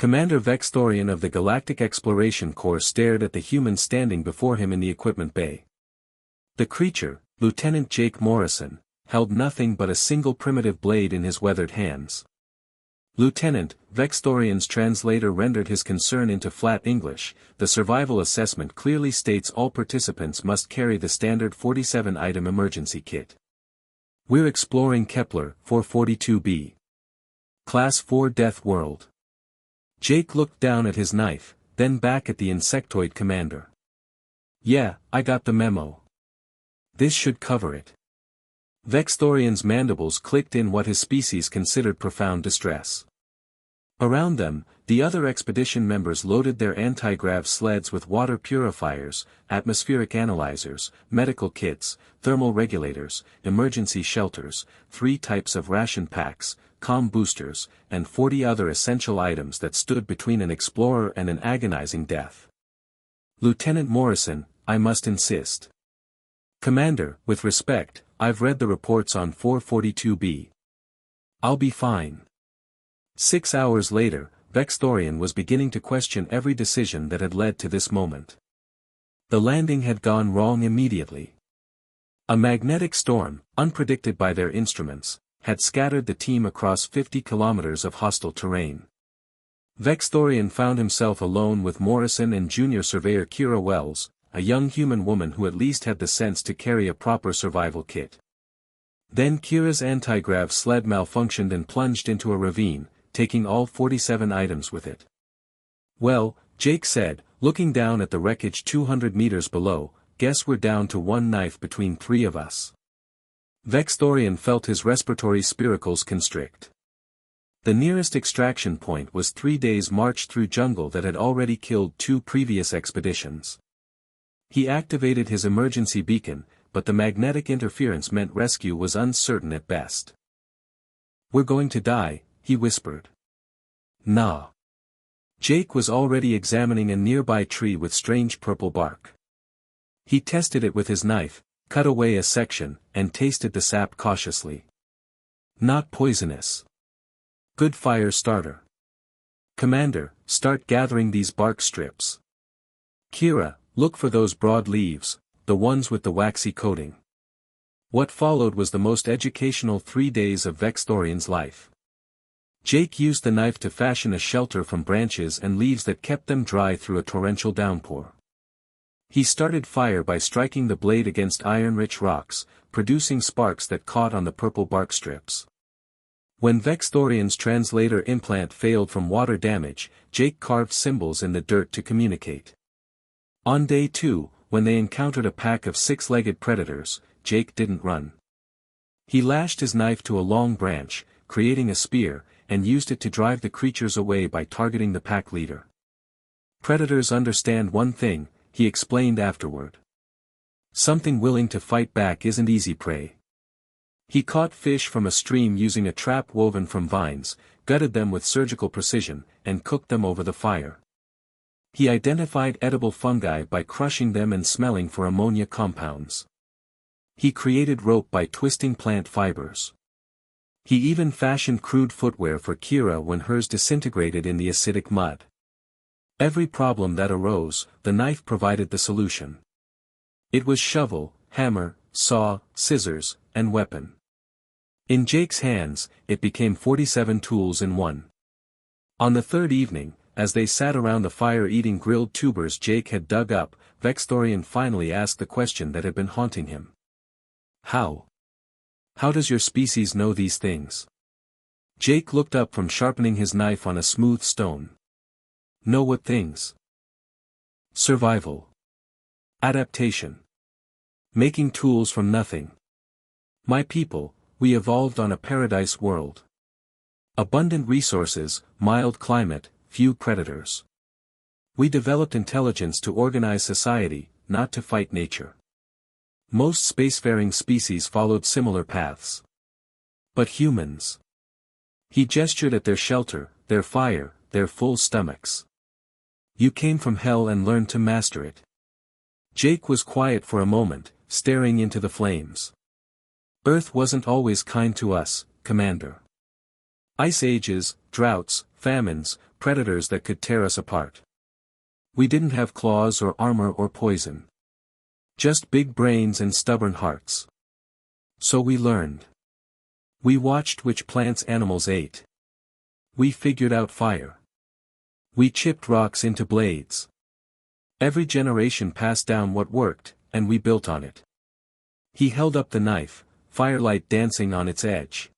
Commander Vextorian of the Galactic Exploration Corps stared at the human standing before him in the equipment bay. The creature, Lieutenant Jake Morrison, held nothing but a single primitive blade in his weathered hands. Lieutenant, Vextorian's translator rendered his concern into flat English. The survival assessment clearly states all participants must carry the standard 47-item emergency kit. We're exploring Kepler 442b. Class 4 Death World. Jake looked down at his knife, then back at the insectoid commander. Yeah, I got the memo. This should cover it. Vextorian's mandibles clicked in what his species considered profound distress. Around them, the other expedition members loaded their anti-grav sleds with water purifiers, atmospheric analyzers, medical kits, thermal regulators, emergency shelters, 3 types of ration packs, comm boosters, and 40 other essential items that stood between an explorer and an agonizing death. Lieutenant Morrison, I must insist. Commander, with respect, I've read the reports on 442b. I'll be fine. 6 hours later, Vextorian was beginning to question every decision that had led to this moment. The landing had gone wrong immediately. A magnetic storm, unpredicted by their instruments, had scattered the team across 50 kilometers of hostile terrain. Vextorian found himself alone with Morrison and junior surveyor Kira Wells, a young human woman who at least had the sense to carry a proper survival kit. Then Kira's anti-grav sled malfunctioned and plunged into a ravine, taking all 47 items with it. Well, Jake said, looking down at the wreckage 200 meters below, guess we're down to 1 knife between 3 of us. Vextorian felt his respiratory spiracles constrict. The nearest extraction point was 3 days' march through jungle that had already killed 2 previous expeditions. He activated his emergency beacon, but the magnetic interference meant rescue was uncertain at best. We're going to die, he whispered. Nah. Jake was already examining a nearby tree with strange purple bark. He tested it with his knife, cut away a section, and tasted the sap cautiously. Not poisonous. Good fire starter. Commander, start gathering these bark strips. Kira, look for those broad leaves, the ones with the waxy coating. What followed was the most educational 3 days of Vextorian's life. Jake used the knife to fashion a shelter from branches and leaves that kept them dry through a torrential downpour. He started fire by striking the blade against iron-rich rocks, producing sparks that caught on the purple bark strips. When Vextorian's translator implant failed from water damage, Jake carved symbols in the dirt to communicate. On day 2, when they encountered a pack of 6-legged predators, Jake didn't run. He lashed his knife to a long branch, creating a spear, and used it to drive the creatures away by targeting the pack leader. Predators understand one thing, he explained afterward. Something willing to fight back isn't easy prey. He caught fish from a stream using a trap woven from vines, gutted them with surgical precision, and cooked them over the fire. He identified edible fungi by crushing them and smelling for ammonia compounds. He created rope by twisting plant fibers. He even fashioned crude footwear for Kira when hers disintegrated in the acidic mud. Every problem that arose, the knife provided the solution. It was shovel, hammer, saw, scissors, and weapon. In Jake's hands, it became 47 tools in one. On the 3rd evening, as they sat around the fire eating grilled tubers Jake had dug up, Vextorian finally asked the question that had been haunting him. How? How does your species know these things? Jake looked up from sharpening his knife on a smooth stone. Know what things? Survival. Adaptation. Making tools from nothing. My people, we evolved on a paradise world. Abundant resources, mild climate, few predators. We developed intelligence to organize society, not to fight nature. Most spacefaring species followed similar paths. But humans. He gestured at their shelter, their fire, their full stomachs. You came from hell and learned to master it. Jake was quiet for a moment, staring into the flames. Earth wasn't always kind to us, Commander. Ice ages, droughts, famines, predators that could tear us apart. We didn't have claws or armor or poison. Just big brains and stubborn hearts. So we learned. We watched which plants animals ate. We figured out fire. We chipped rocks into blades. Every generation passed down what worked, and we built on it. He held up the knife, firelight dancing on its edge.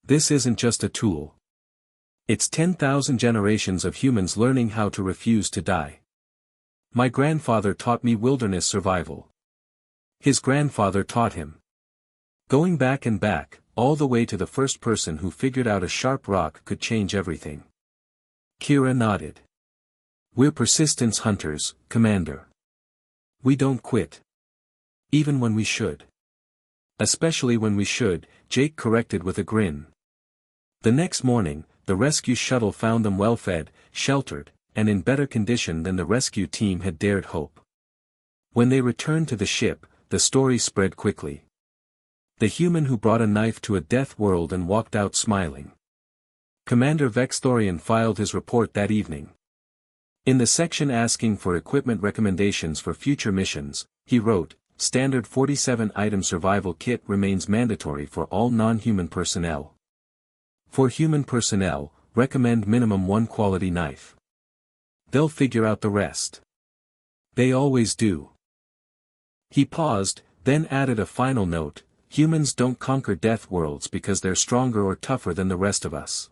This isn't just a tool. It's 10,000 generations of humans learning how to refuse to die. My grandfather taught me wilderness survival. His grandfather taught him. Going back and back, all the way to the first person who figured out a sharp rock could change everything. Kira nodded. We're persistence hunters, Commander. We don't quit. Even when we should. Especially when we should, Jake corrected with a grin. The next morning, the rescue shuttle found them well-fed, sheltered, and in better condition than the rescue team had dared hope. When they returned to the ship, the story spread quickly. The human who brought a knife to a death world and walked out smiling. Commander Vexthorian filed his report that evening. In the section asking for equipment recommendations for future missions, he wrote, Standard 47-item survival kit remains mandatory for all non-human personnel. For human personnel, recommend minimum 1 quality knife. They'll figure out the rest. They always do. He paused, then added a final note, humans don't conquer death worlds because they're stronger or tougher than the rest of us.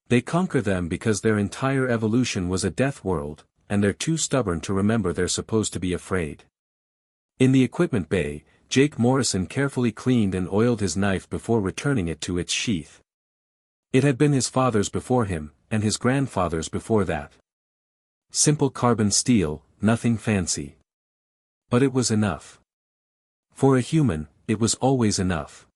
They conquer them because their entire evolution was a death world, and they're too stubborn to remember they're supposed to be afraid. In the equipment bay, Jake Morrison carefully cleaned and oiled his knife before returning it to its sheath. It had been his father's before him, and his grandfather's before that. Simple carbon steel, nothing fancy. But it was enough. For a human, it was always enough.